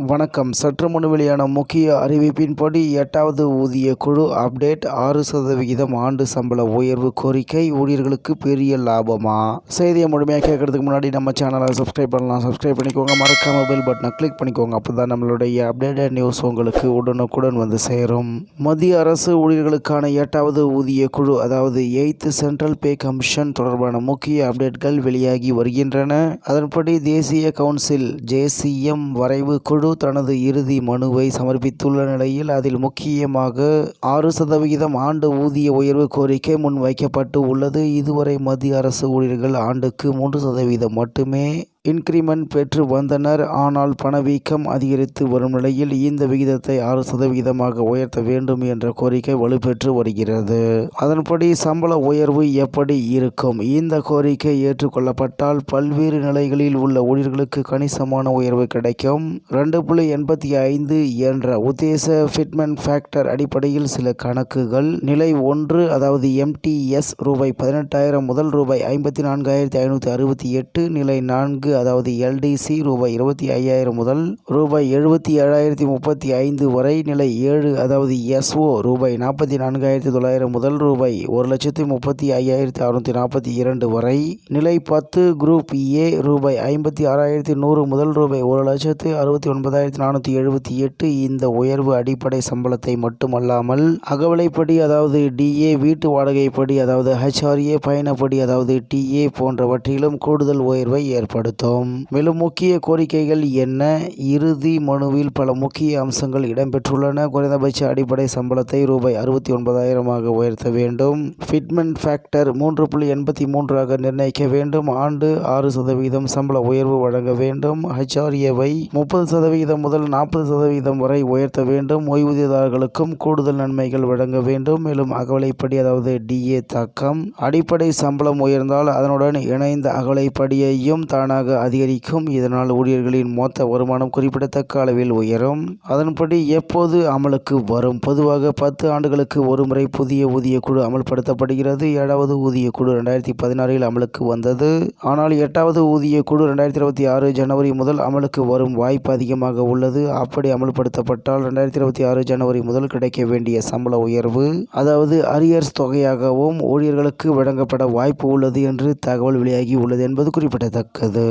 வணக்கம். சற்று முன் வெளியான முக்கிய அறிவிப்பின்படி 8வது ஊதிய குழு அப்டேட். 6% ஆண்டு சம்பள உயர்வு கோரிக்கை ஊழியர்களுக்கு பெரிய லாபமா? செய்தியை முழுமையாக கேட்கறதுக்கு முன்னாடி நம்ம சேனலை சப்ஸ்கிரைப் பண்ணலாம். சப்ஸ்கிரைப் பண்ணிக்கோங்க. மறக்காம பெல் பட்டனை கிளிக் பண்ணிக்கோங்க. அப்போ தான் நம்மளுடைய அப்டேட்டட் நியூஸ் உங்களுக்கு உடனுக்குடன் வந்து சேரும். மத்திய அரசு ஊழியர்களுக்கான 8வது ஊதிய குழு அதாவது 8th சென்ட்ரல் பே கமிஷன் தொடர்பான முக்கிய அப்டேட்கள் வெளியாகி வருகின்றன. அதன்படி தேசிய கவுன்சில் JCM வரைவு குழு தனது இறுதி மனுவை சமர்ப்பித்துள்ள நிலையில் அதில் முக்கியமாக 6% ஆண்டு ஊதிய உயர்வு கோரிக்கை முன்வைக்கப்பட்டு உள்ளது. இதுவரை மத்திய அரசு ஊழியர்கள் ஆண்டுக்கு 3% மட்டுமே இன்கிரிமெண்ட் பெற்று வந்தனர். ஆனால் பணவீக்கம் அதிகரித்து வரும் நிலையில் இந்த விகிதத்தை 6% உயர்த்த வேண்டும் என்ற கோரிக்கை வலுப்பெற்று வருகிறது. அதன்படி சம்பள உயர்வு எப்படி இருக்கும்? இந்த கோரிக்கை ஏற்றுக்கொள்ளப்பட்டால் பல்வேறு நிலைகளில் உள்ள ஊழியர்களுக்கு கணிசமான உயர்வு கிடைக்கும். 2.85 என்ற உத்தேச ஃபிட்மெண்ட் ஃபேக்டர் அடிப்படையில் சில கணக்குகள். நிலை 1 அதாவது MTS ரூபாய் 18,000 முதல் ரூபாய் 54,568. நிலை 4 அதாவது LDC ரூபாய் 25,000 முதல் ரூபாய் 77,035 வரை. நிலை 7 அதாவது SO ரூபாய் 44,900 முதல் ரூபாய் 1,35,642 வரை. நிலை 10 குரூப் A ரூபாய் 56,100 முதல் ரூபாய் 1,69,478. இந்த உயர்வு அடிப்படை சம்பளத்தை மட்டுமல்லாமல் அகவிலைப்படி அதாவது DA, வீட்டு வாடகைப்படி அதாவது HRA, பயணப்படி அதாவது TA போன்றவற்றிலும் கூடுதல் உயர்வை ஏற்படுத்தும். மேலும் முக்கிய கோரிக்கைகள் என்ன? இறுதி மனுவில் பல முக்கிய அம்சங்கள் இடம்பெற்றுள்ளன. குறைந்தபட்ச அடிப்படை சம்பளத்தை ரூபாய் 69,000 உயர்த்த வேண்டும். ஃபிட்மெண்ட் ஃபேக்டர் 3.83 நிர்ணயிக்க வேண்டும். ஆண்டு 6% சம்பள உயர்வு வழங்க வேண்டும். HRA-வை 30% முதல் 40% வரை உயர்த்த வேண்டும். ஓய்வூதியதாரர்களுக்கும் கூடுதல் நன்மைகள் வழங்க வேண்டும். மேலும் அகவிலைப்படி அதாவது DA தாக்கம். அடிப்படை சம்பளம் உயர்ந்தால் அதனுடன் இணைந்த அகவிலைப்படியையும் தானாக அதிகரிக்கும். இதனால் ஊழியர்களின் மொத்த வருமானம் குறிப்பிடத்தக்க அளவில் உயரும். அதன்படி எப்போது அமலுக்கு வரும்? பொதுவாக 10 ஆண்டுகளுக்கு ஒருமுறை புதிய ஊதிய குழு அமல்படுத்தப்படுகிறது. 7வது ஊதிய குழு 2016 அமலுக்கு வந்தது. ஆனால் 8வது ஊதிய குழு 2026 ஜனவரி முதல் அமலுக்கு வரும் வாய்ப்பு அதிகமாக உள்ளது. அப்படி அமல்படுத்தப்பட்டால் 2026 ஜனவரி முதல் கிடைக்க வேண்டிய சம்பள உயர்வு அதாவது அரியர்ஸ் தொகையாகவும் ஊழியர்களுக்கு வழங்கப்பட வாய்ப்பு உள்ளது என்று தகவல் வெளியாகி உள்ளது என்பது குறிப்பிடத்தக்கது.